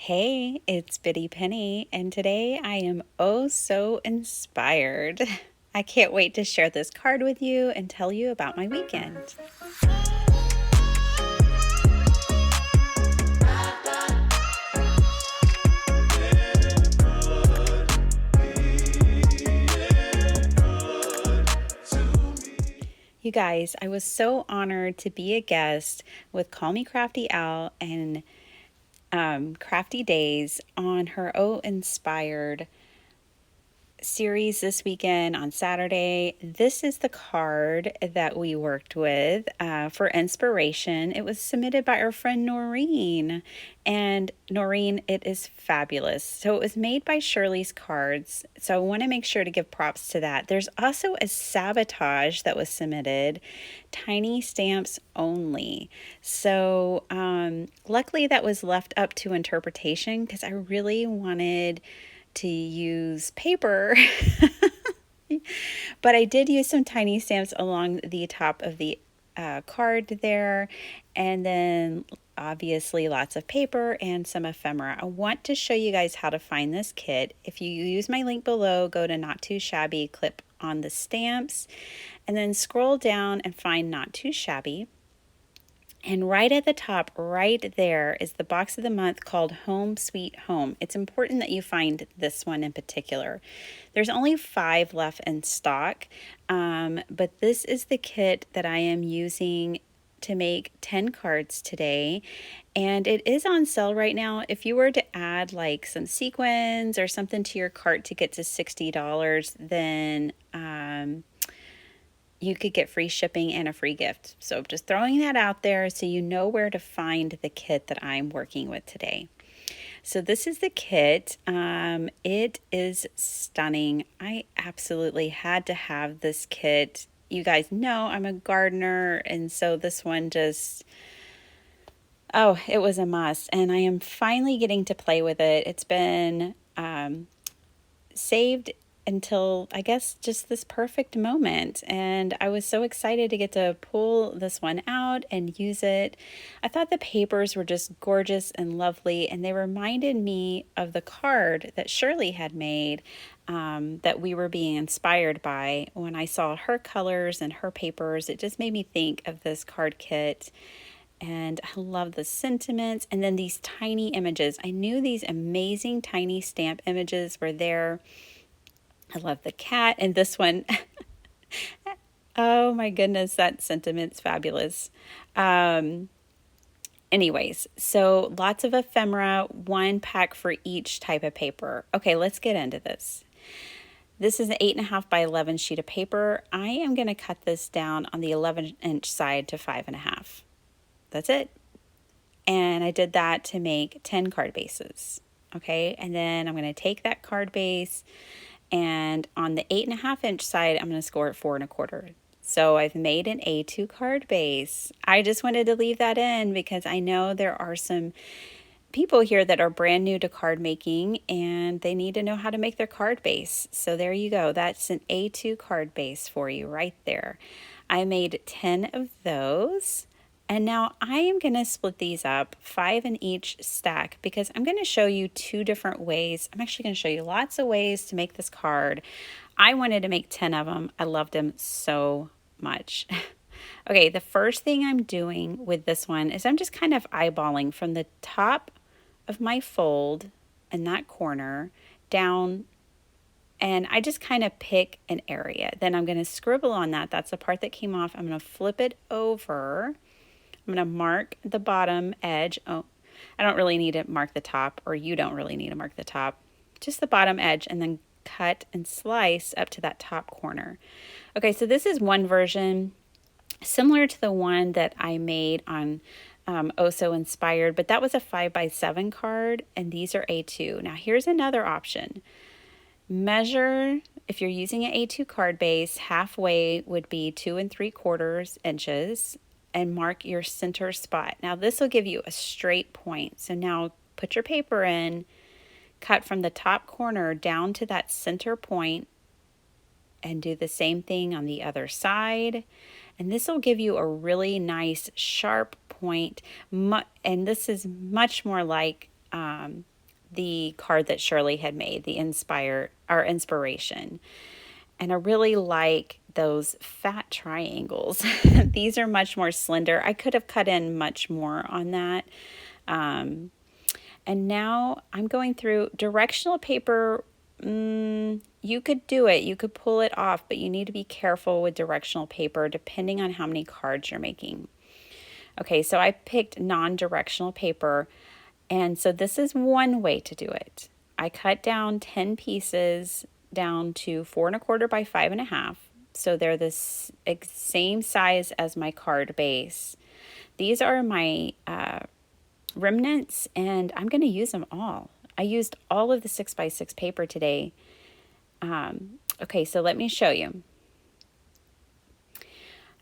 Hey, it's Biddy Penny, and today I am oh so inspired. I can't wait to share this card with you and tell you about my weekend. You guys, I was so honored to be a guest with Call Me Crafty Al and Crafty Days on her Oh Inspired series this weekend on Saturday. This is the card that we worked with for inspiration. It was submitted by our friend Noreen. And Noreen, it is fabulous. So it was made by Shirley's Cards. So I want to make sure to give props to that. There's also a sabotage that was submitted, tiny stamps only. So luckily that was left up to interpretation because I really wanted to use paper. But I did use some tiny stamps along the top of the card there, and then obviously lots of paper and some ephemera. I want to show you guys how to find this kit. If you use my link below, go to Not Too Shabby, click on the stamps, and then scroll down and find Not Too Shabby. And right at the top, right there, is the box of the month called Home Sweet Home. It's important that you find this one in particular. There's only 5 left in stock, but this is the kit that I am using to make 10 cards today. And it is on sale right now. If you were to add like some sequins or something to your cart to get to $60, then you could get free shipping and a free gift. So just throwing that out there so you know where to find the kit that I'm working with today. So this is the kit. It is stunning. I absolutely had to have this kit. You guys know I'm a gardener, and so this one just, oh, it was a must. And I am finally getting to play with it. It's been saved until I guess just this perfect moment, and I was so excited to get to pull this one out and use it. I thought the papers were just gorgeous and lovely, and they reminded me of the card that Shirley had made that we were being inspired by. When I saw her colors and her papers, it just made me think of this card kit. And I love the sentiments and then these tiny images. I knew these amazing tiny stamp images were there. I love the cat, and this one, oh my goodness, that sentiment's fabulous. Anyways, so lots of ephemera, 1 pack for each type of paper. Okay, let's get into this. This is an 8.5 by 11 sheet of paper. I am going to cut this down on the 11-inch side to 5.5. That's it. And I did that to make 10 card bases. Okay, and then I'm going to take that card base, and on the 8.5-inch side, I'm going to score it 4.25. So I've made an A2 card base. I just wanted to leave that in because I know there are some people here that are brand new to card making and they need to know how to make their card base. So there you go. That's an A2 card base for you right there. I made 10 of those. And now I am going to split these up, 5 in each stack, because I'm going to show you 2 different ways. I'm actually going to show you lots of ways to make this card. I wanted to make 10 of them. I loved them so much. Okay, the first thing I'm doing with this one is I'm just kind of eyeballing from the top of my fold in that corner down, and I just kind of pick an area. Then I'm going to scribble on that. That's the part that came off. I'm going to flip it over. I'm going to mark the bottom edge. Oh, I don't really need to mark the top, or you don't really need to mark the top. Just the bottom edge, and then cut and slice up to that top corner. Okay, so this is one version similar to the one that I made on Oh So Inspired, but that was a 5 by 7 card, and these are A2. Now here's another option. Measure, if you're using an A2 card base, halfway would be 2 3/4 inches. And mark your center spot. Now this will give you a straight point. So now put your paper in, cut from the top corner down to that center point, and do the same thing on the other side. And this will give you a really nice sharp point. And this is much more like the card that Shirley had made, the inspiration. And I really like those fat triangles. These are much more slender. I could have cut in much more on that. And now I'm going through directional paper. You could do it. You could pull it off, but you need to be careful with directional paper depending on how many cards you're making. Okay, so I picked non-directional paper, and so this is one way to do it. I cut down 10 pieces down to 4¼ by 5½. So they're the same size as my card base. These are my remnants, and I'm going to use them all. I used all of the 6x6 paper today. Okay, so let me show you.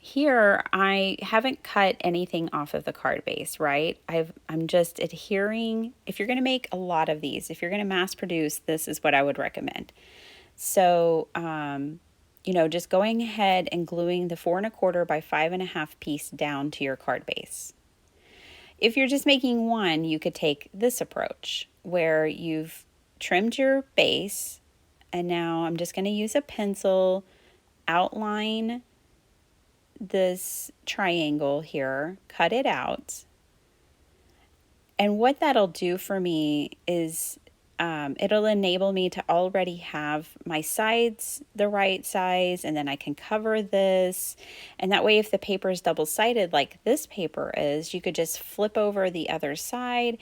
Here, I haven't cut anything off of the card base, right? I'm just adhering. If you're going to make a lot of these, if you're going to mass produce, this is what I would recommend. So, just going ahead and gluing the 4¼ by 5½ piece down to your card base. If you're just making one, you could take this approach where you've trimmed your base, and now I'm just going to use a pencil, outline this triangle here, cut it out. And what that'll do for me is it'll enable me to already have my sides the right size, and then I can cover this. And that way, if the paper is double-sided like this paper is, you could just flip over the other side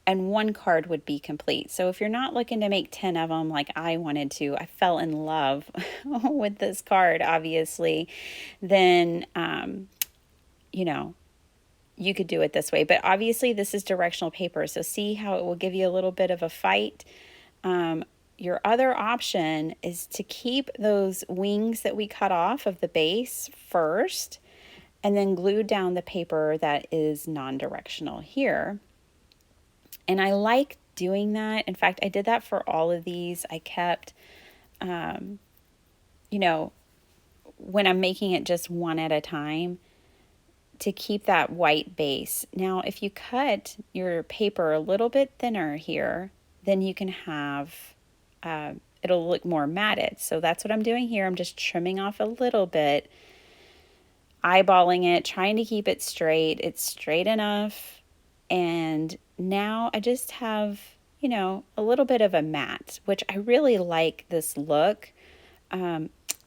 and one card would be complete. So if you're not looking to make 10 of them like I wanted to, I fell in love with this card, obviously, then, you could do it this way. But obviously this is directional paper, so see how it will give you a little bit of a fight. Your other option is to keep those wings that we cut off of the base first and then glue down the paper that is non-directional here. And I like doing that. In fact, I did that for all of these. I kept, when I'm making it just one at a time, to keep that white base. Now, if you cut your paper a little bit thinner here, then you can have, it'll look more matted. So that's what I'm doing here. I'm just trimming off a little bit, eyeballing it, trying to keep it straight. It's straight enough. And now I just have, a little bit of a matte, which I really like this look.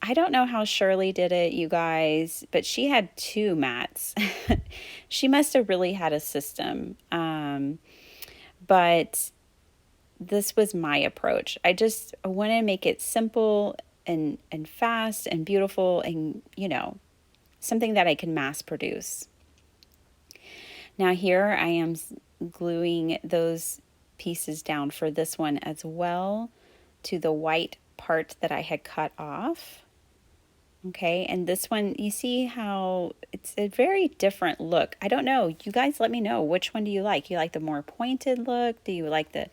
I don't know how Shirley did it, you guys, but she had 2 mattes. She must have really had a system. But this was my approach. I want to make it simple and fast and beautiful and, something that I can mass produce. Now here I am gluing those pieces down for this one as well to the white part that I had cut off. Okay, and this one, you see how it's a very different look. I don't know. You guys let me know. Which one do you like? You like the more pointed look? Do you like the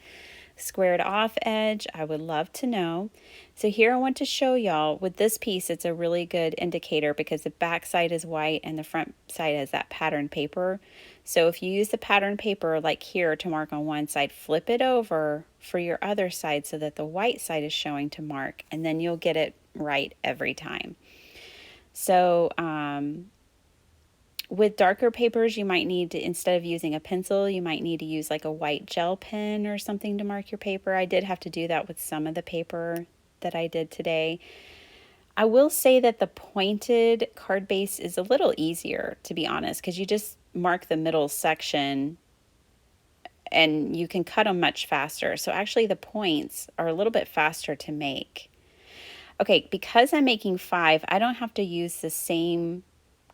squared off edge? I would love to know. So here I want to show y'all with this piece, it's a really good indicator because the back side is white and the front side has that pattern paper. So if you use the pattern paper like here to mark on one side, flip it over for your other side so that the white side is showing to mark, and then you'll get it right every time. So with darker papers, you might need to, instead of using a pencil, you might need to use like a white gel pen or something to mark your paper. I did have to do that with some of the paper that I did today. I will say that the pointed card base is a little easier, to be honest, because you just mark the middle section and you can cut them much faster. So actually the points are a little bit faster to make. Okay, because I'm making 5, I don't have to use the same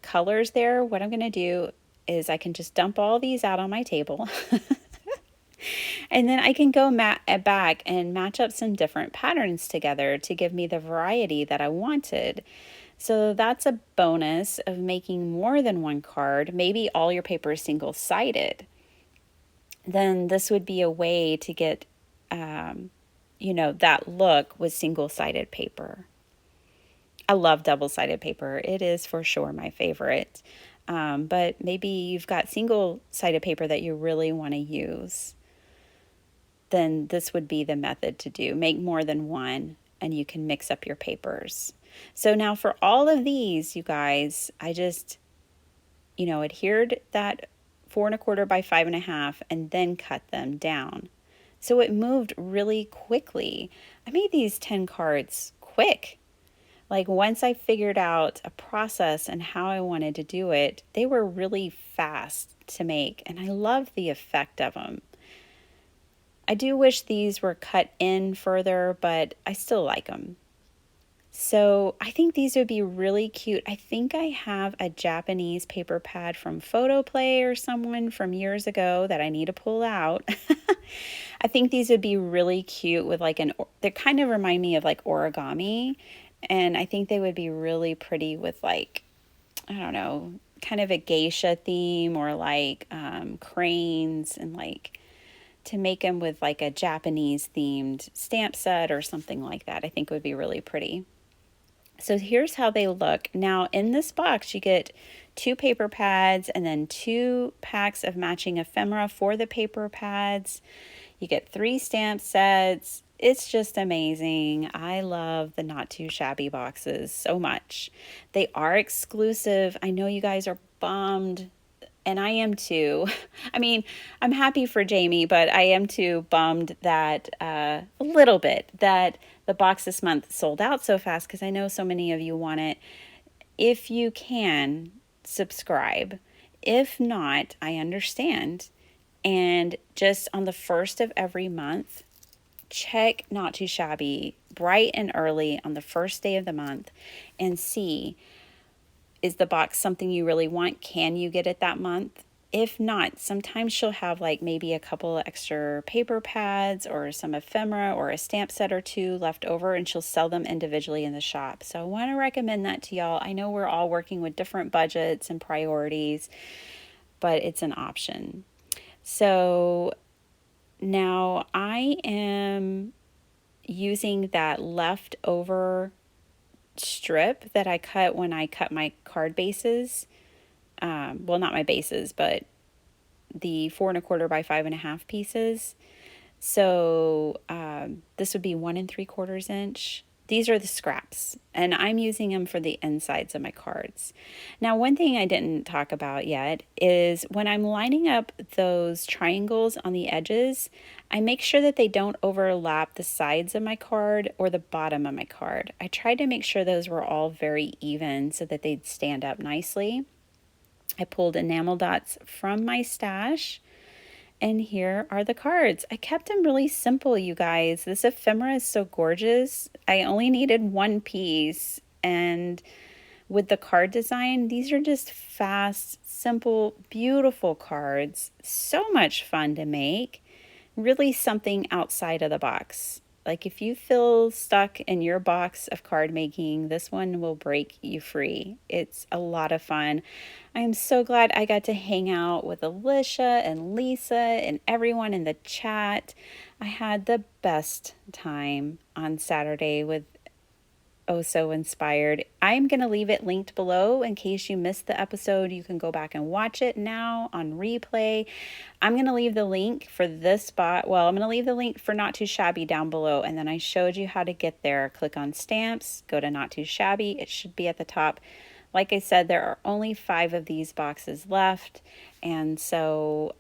colors there. What I'm going to do is I can just dump all these out on my table. And then I can go back and match up some different patterns together to give me the variety that I wanted. So that's a bonus of making more than one card. Maybe all your paper is single-sided. Then this would be a way to get that look with single-sided paper. I love double-sided paper. It is for sure my favorite. But maybe you've got single-sided paper that you really want to use. then this would be the method to do. Make more than one and you can mix up your papers. So now for all of these, you guys, I just, adhered that 4 1/4 by 5 1/2 and then cut them down. So it moved really quickly. I made these 10 cards quick. Like once I figured out a process and how I wanted to do it, they were really fast to make and I love the effect of them. I do wish these were cut in further, but I still like them. So I think these would be really cute. I think I have a Japanese paper pad from Photoplay or someone from years ago that I need to pull out. I think these would be really cute with like they kind of remind me of like origami. And I think they would be really pretty with like, I don't know, kind of a geisha theme or like cranes and like to make them with like a Japanese themed stamp set or something like that. I think would be really pretty. So here's how they look. Now in this box you get 2 paper pads and then 2 packs of matching ephemera for the paper pads. You get 3 stamp sets. It's just amazing. I love the Not Too Shabby boxes so much. They are exclusive. I know you guys are bummed, and I am too. I mean, I'm happy for Jamie, but I am too bummed that a little bit that the box this month sold out so fast because I know so many of you want it. If you can, subscribe. If not, I understand. And just on the first of every month, check Not Too Shabby bright and early on the first day of the month and see, is the box something you really want? Can you get it that month? If not, sometimes she'll have like maybe a couple extra paper pads or some ephemera or a stamp set or 2 left over, and she'll sell them individually in the shop. So I want to recommend that to y'all. I know we're all working with different budgets and priorities, but it's an option. So now I am using that leftover strip that I cut when I cut my card bases. Well, not my bases, but the 4 1/4 by 5 1/2 pieces. So this would be 1 3/4 inch. These are the scraps, and I'm using them for the insides of my cards. Now, one thing I didn't talk about yet is when I'm lining up those triangles on the edges, I make sure that they don't overlap the sides of my card or the bottom of my card. I tried to make sure those were all very even so that they'd stand up nicely. I pulled enamel dots from my stash. And here are the cards. I kept them really simple, you guys. This ephemera is so gorgeous. I only needed 1 piece. And with the card design, these are just fast, simple, beautiful cards. So much fun to make. Really something outside of the box. Like if you feel stuck in your box of card making, this one will break you free. It's a lot of fun. I am so glad I got to hang out with Alicia and Lisa and everyone in the chat. I had the best time on Saturday with Oh So Inspired. I'm going to leave it linked below in case you missed the episode. You can go back and watch it now on replay. I'm going to leave the link for this spot. Well, I'm going to leave the link for Not Too Shabby down below. And then I showed you how to get there. Click on stamps, go to Not Too Shabby. It should be at the top. Like I said, there are only 5 of these boxes left. And so,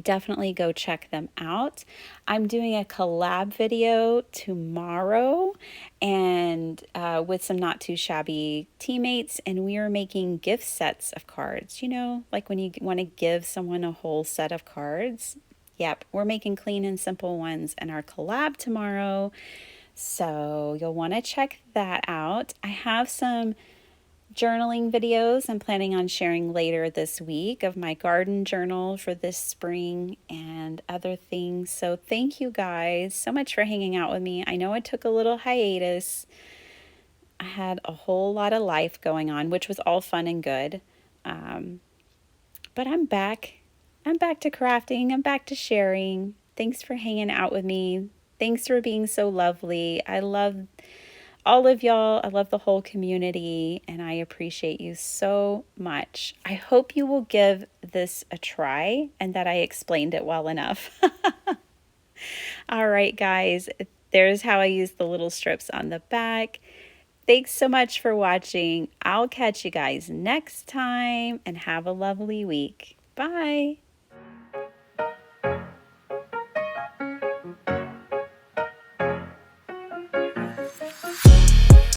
definitely go check them out. I'm doing a collab video tomorrow and with some Not Too Shabby teammates, and we are making gift sets of cards. You know, like when you want to give someone a whole set of cards. Yep, we're making clean and simple ones in our collab tomorrow. So you'll want to check that out. I have some journaling videos I'm planning on sharing later this week of my garden journal for this spring and other things. So thank you guys so much for hanging out with me. I know it took a little hiatus. I had a whole lot of life going on, which was all fun and good. But I'm back. I'm back to crafting. I'm back to sharing. Thanks for hanging out with me. Thanks for being so lovely. I love all of y'all. I love the whole community, and I appreciate you so much. I hope you will give this a try and that I explained it well enough. All right, guys, there's how I use the little strips on the back. Thanks so much for watching. I'll catch you guys next time and have a lovely week. Bye.